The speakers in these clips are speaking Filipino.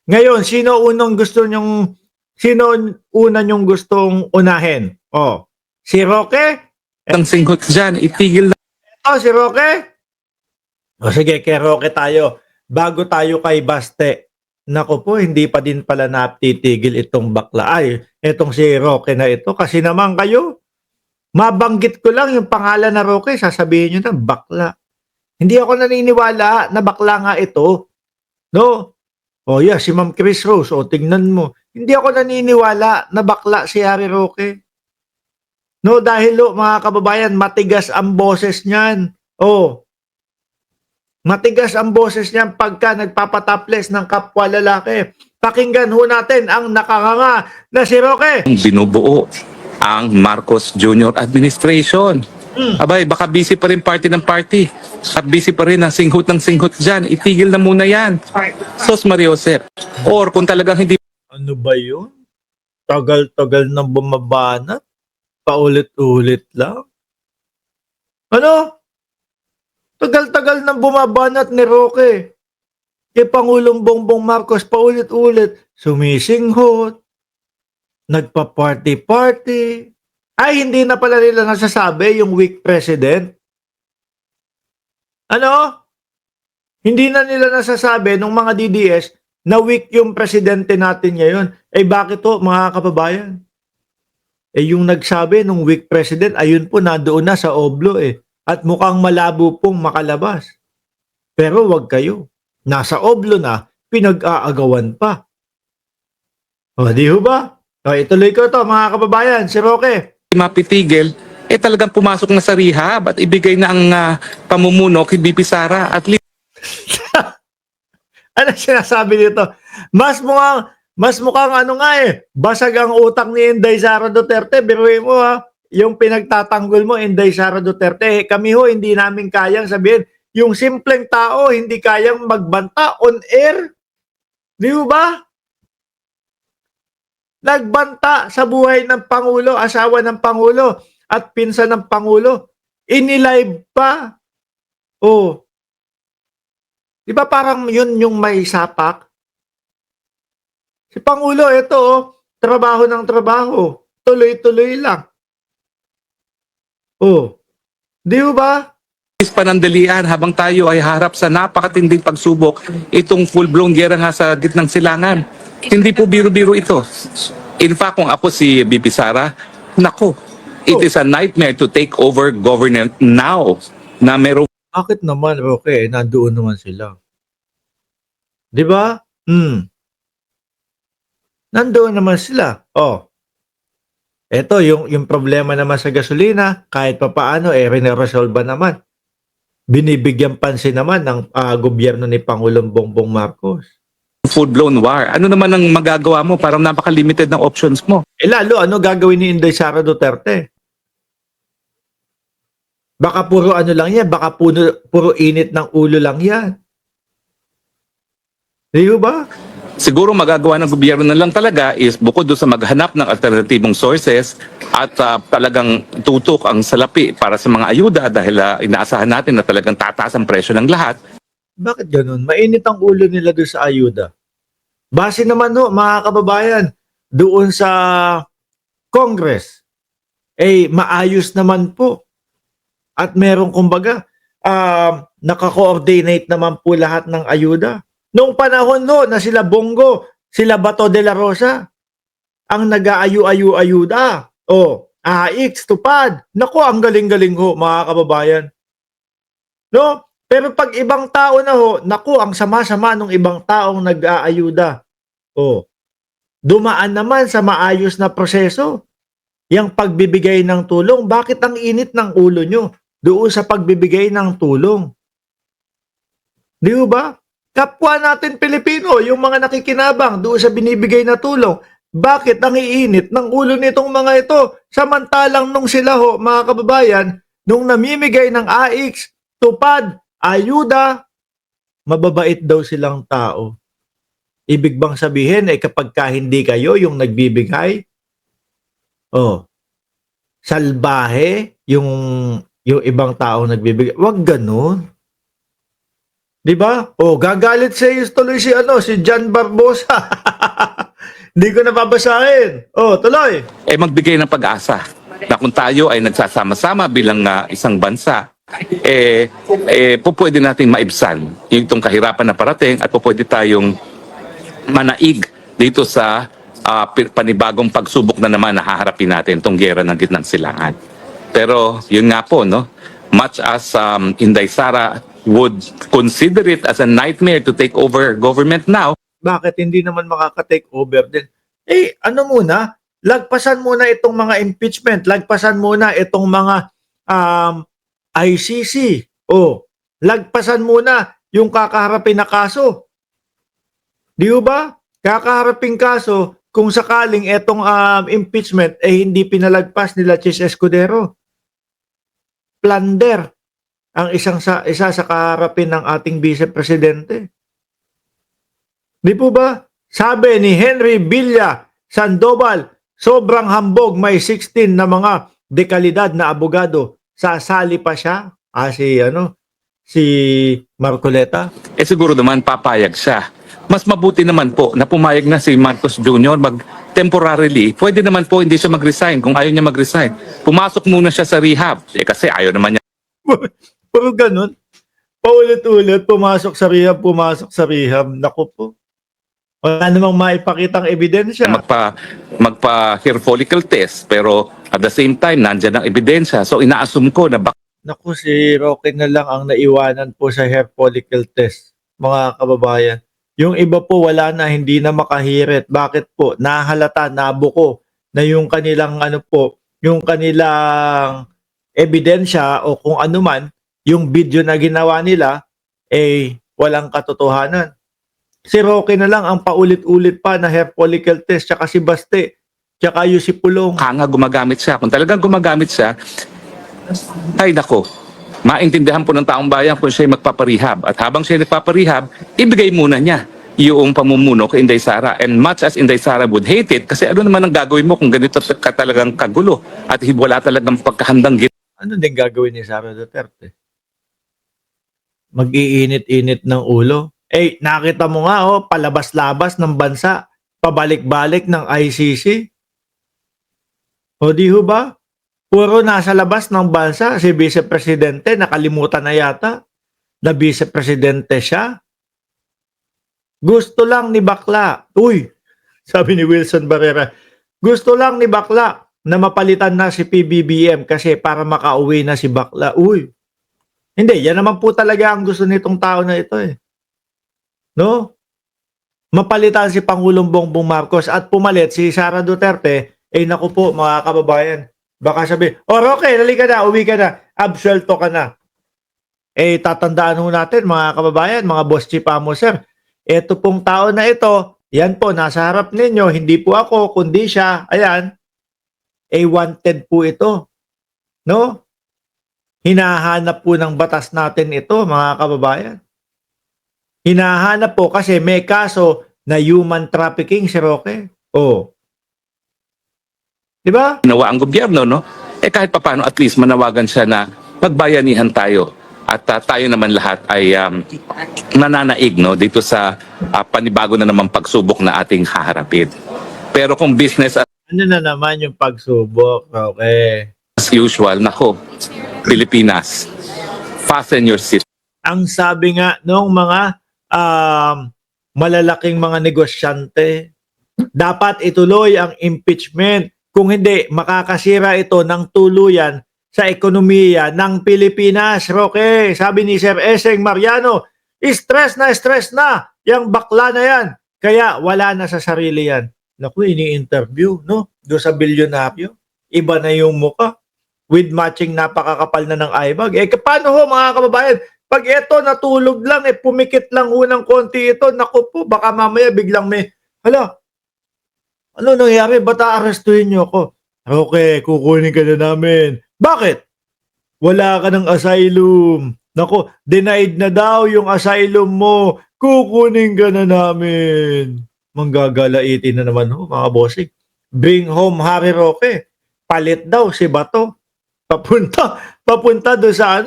Ngayon, sino una nyong gustong unahin? Oh, si Roque? Ang singhot dyan, itigil na. Oh, si Roque? O sige, kay Roque tayo. Bago tayo kay Baste. Naku po, hindi pa din pala natitigil itong bakla. Ay, itong si Roque na ito. Kasi naman kayo, mabanggit ko lang yung pangalan na Roque, sasabihin nyo na bakla. Hindi ako naniniwala na bakla nga ito. No? O yeah, si Ma'am Chris Rose, o tingnan mo. Hindi ako naniniwala na bakla si Harry Roque. No, dahil mga kababayan, matigas ang boses niyan. Oh, matigas ang boses niyan pagka nagpapataples ng kapwa lalaki. Pakinggan ho natin ang nakanganga na si Roque. Binubuo ang Marcos Jr. administration. Abay, baka busy pa rin party ng party. At busy pa rin ang singhot ng singhot dyan. Itigil na muna yan. Sos Mariosep. Or kung talagang hindi Ano ba yun? Tagal-tagal na bumabanat. Paulit-ulit lang. Ano? Tagal-tagal na bumabanat ni Roque. Kay Pangulong Bongbong Marcos paulit-ulit. Sumisinghot. Nagpa-party-party. Ay, hindi na pala nila nasasabi yung weak president. Ano? Hindi na nila nasasabi nung mga DDS na weak yung presidente natin ngayon. Eh bakit to mga kababayan? Eh yung nagsabi nung weak president, ayun po nandoon na sa oblo eh. At mukhang malabo pong makalabas. Pero wag kayo. Nasa oblo na, pinag-aagawan pa. O di ho ba? O ituloy ko to mga kababayan, si Roque. mapitigil, talagang pumasok na sa rehab at ibigay na ang pamumuno kay BP Sara at Ano sinasabi dito? Mas mukhang ano nga eh, basag ang utak ni Inday Sara Duterte. Biruin mo ha, yung pinagtatanggol mo Inday Sara Duterte. Kami ho, hindi namin kayang sabihin. Yung simpleng tao, hindi kayang magbanta on air. Di ba? Nagbanta sa buhay ng Pangulo, asawa ng Pangulo, at pinsan ng Pangulo. Inilive pa. Oh. Di ba parang yun yung may sapak? Si Pangulo, ito oh, trabaho ng trabaho. Tuloy-tuloy lang. Oh. Di ba? panandalian habang tayo ay harap sa napakatinding pagsubok itong full-blown gera nga sa gitnang silangan. Hindi po biro-biro ito. In fact, kung ako si BP Sara, nako, it is a nightmare to take over government now na meron. Bakit naman, okay, nandoon naman sila. Di ba? Nandoon naman sila. Oh. Ito, yung problema naman sa gasolina, kahit papaano, resolve naman. Binibigyan pansin naman ng gobyerno ni Pangulong Bongbong Marcos. Full-blown war. Ano naman ang magagawa mo? Parang napaka-limited ng options mo. Lalo, ano gagawin ni Inday Sara Duterte? Baka puro ano lang yan, baka puro init ng ulo lang yan. Di ba? Siguro magagawa ng gobyerno na lang talaga is bukod doon sa maghanap ng alternatibong sources at talagang tutok ang salapi para sa mga ayuda dahil inaasahan natin na talagang tataas ang presyo ng lahat. Bakit ganun? Mainit ang ulo nila doon sa ayuda. Base naman no, mga kababayan, doon sa Congress, maayos naman po. At merong kumbaga, naka-coordinate naman po lahat ng ayuda. Noong panahon no, na sila Bongo, sila Bato de la Rosa, ang nag-aayu-ayuda. O, AX, tupad. Naku, ang galing-galing ho, mga kababayan. No? Pero pag ibang tao na ho, naku, ang sama-sama ng ibang taong nag-aayuda. O, dumaan naman sa maayos na proseso. Yang pagbibigay ng tulong, bakit ang init ng ulo nyo doon sa pagbibigay ng tulong? Di ba? Kapwa natin Pilipino, yung mga nakikinabang doon sa binibigay na tulong, bakit ang iinit ng ulo nitong mga ito? Samantalang nung sila ho, mga kababayan, nung namimigay ng AX, tupad, ayuda, mababait daw silang tao. Ibig bang sabihin, kapag hindi kayo yung nagbibigay, salbahe yung ibang tao nagbibigay. Wag ganun. Di ba? O, gagalit sa iyo tuloy si John Barbosa. Hindi ko nababasahin. O, tuloy. Magbigay ng pag-asa na kung tayo ay nagsasama-sama bilang isang bansa, pwede natin maibsan yung itong kahirapan na parating at pwede tayong manaig dito sa panibagong pagsubok na naman na haharapin natin itong giyera ng gitnang silangan. Pero yun nga po, no? Much as Inday Sara would consider it as a nightmare to take over government now, Bakit hindi naman makaka-take over din? Ano muna? Lagpasan muna itong mga impeachment. Lagpasan muna itong mga ICC. O, lagpasan muna yung kakaharapin na kaso. Di ba? Kakaharapin kaso kung sakaling itong impeachment hindi pinalagpas nila Chis Escudero. Plunder ang isa sa kaharapin ng ating Vice Presidente. Di po ba? Sabi ni Henry Villa Sandoval, sobrang hambog, may 16 na mga dekalidad na abogado. Sasali pa siya. Si Marcoleta. siguro naman papayag siya. Mas mabuti naman po na pumayag na si Marcos Jr. temporarily. Pwede naman po hindi siya mag-resign kung ayaw niya mag-resign. Pumasok muna siya sa rehab. Kasi ayaw naman niya Puro ganun. Paulit-ulit, pumasok sa rehab. Naku po. Wala namang maipakitang ebidensya. magpa-hair follicle test. Pero at the same time, nandyan ang ebidensya. So ina-assume ko na Naku, si Roque na lang ang naiwanan po sa hair follicle test, mga kababayan. Yung iba po wala na, hindi na makahirit. Bakit po? Nahalata, nabuko na yung kanilang yung kanilang ebidensya o kung ano man, yung video na ginawa nila, walang katotohanan. Si Roque na lang ang paulit-ulit pa na hair follicle test, tsaka si Baste, tsaka yung si Pulong. gumagamit siya. Kung talagang gumagamit siya, ay nako, maintindihan po ng taong bayan kung siya magpaparehab. At habang siya nagpaparehab, ibigay muna niya yung pamumuno kay Inday Sara. And much as Inday Sara would hate it, kasi ano naman ang gagawin mo kung ganito ka talagang kagulo at wala talagang pagkahandang Ano din gagawin ni Sara Duterte? Mag-iinit-init ng ulo. Nakita mo nga, palabas-labas ng bansa, pabalik-balik ng ICC. O di ho ba? Puro nasa labas ng bansa si Vice Presidente, nakalimutan na yata na Vice Presidente siya. Gusto lang ni bakla. Sabi ni Wilson Barrera, gusto lang ni bakla na mapalitan na si PBBM kasi para makauwi na si bakla. Hindi, yan naman po talaga ang gusto nitong tao na ito No? Mapalitan si Pangulong Bongbong Marcos at pumalit si Sara Duterte, naku po mga kababayan. Baka sabi, Roque, halika na, uwi ka na, absuelto ka na. Tatandaan ho natin mga kababayan, mga boss chipamo sir, ito pong tao na ito, yan po, nasa harap ninyo, hindi po ako, kundi siya, ayan, wanted po ito. No? Hinahanap po ng batas natin ito, mga kababayan. Hinahanap po kasi may kaso na human trafficking si Roque. Diba? ginawa ang gobyerno, no? Kahit papaano, at least manawagan siya na magbayanihan tayo. At tayo naman lahat ay nananaig, no? Dito sa panibago na naman pagsubok na ating haharapin. Pero kung business Ano na naman yung pagsubok, Roque? as usual, nako, Pilipinas, fasten your seat. Ang sabi nga nung mga malalaking mga negosyante, dapat ituloy ang impeachment. Kung hindi, makakasira ito ng tuluyan sa ekonomiya ng Pilipinas. Roque, sabi ni Sir Eseng Mariano, stress na yung bakla na yan. Kaya wala na sa sarili yan. Naku, ini-interview, no? Doon sa bilyonaryo. Iba na yung muka. With matching napakakapal na ng eyebag. Paano ho mga kababayan? Pag ito natulog lang, pumikit lang ho ng konti ito, naku po, baka mamaya biglang ano nangyari? Ba't aarestuhin niyo ako? Okay, kukunin ka na namin. Bakit? Wala ka ng asylum. Nako, denied na daw yung asylum mo. Kukunin ka na namin. Manggagalaitin na naman ho, mga bossing. Bring home Harry Roque. Palit daw si Bato. Papunta doon sa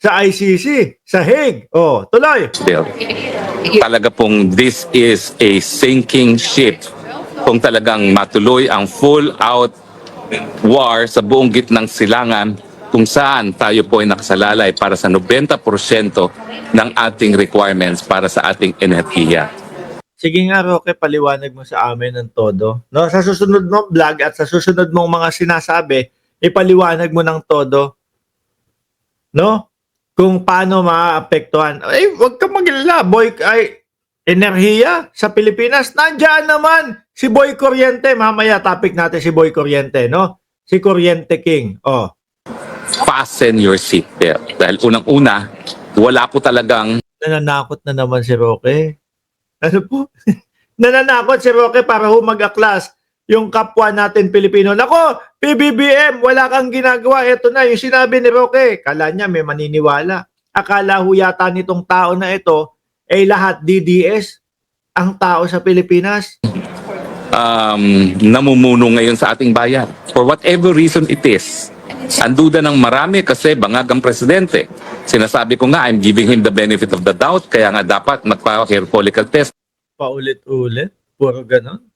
sa ICC, sa Hague. Oh, tuloy. Still, talaga pong this is a sinking ship. Kung talagang matuloy ang full-out war sa buong gitnang silangan, kung saan tayo po ay nakasalalay para sa 90% ng ating requirements para sa ating enerhiya. Sige nga, Roque, paliwanag mo sa amin ng todo. No, sa susunod mong vlog at sa susunod mong mga sinasabi, ipaliwanag mo ng todo. No? Kung paano maaapektuhan. Ay, wag kang mag-alala, boy, ay, enerhiya sa Pilipinas. Nandiyan naman si Boy Kuryente. Mamaya topic natin si Boy Kuryente, no? Si Kuryente King. Oh. Fasten your seatbelt. Dahil unang-una, wala po talagang Nananakot na naman si Roque. Ano po? Nananakot si Roque para humag-aklas yung kapwa natin Pilipino. Nako, PBBM, wala kang ginagawa. Ito na, yung sinabi ni Roque. Kala niya may maniniwala. Akala ho yata nitong tao na ito, ay lahat DDS ang tao sa Pilipinas. namumuno ngayon sa ating bayan. For whatever reason it is. Ang duda ng marami kasi bangag ang presidente. Sinasabi ko nga, I'm giving him the benefit of the doubt, kaya nga dapat magpa-hair follicle test. Paulit-ulit. Puro ganon.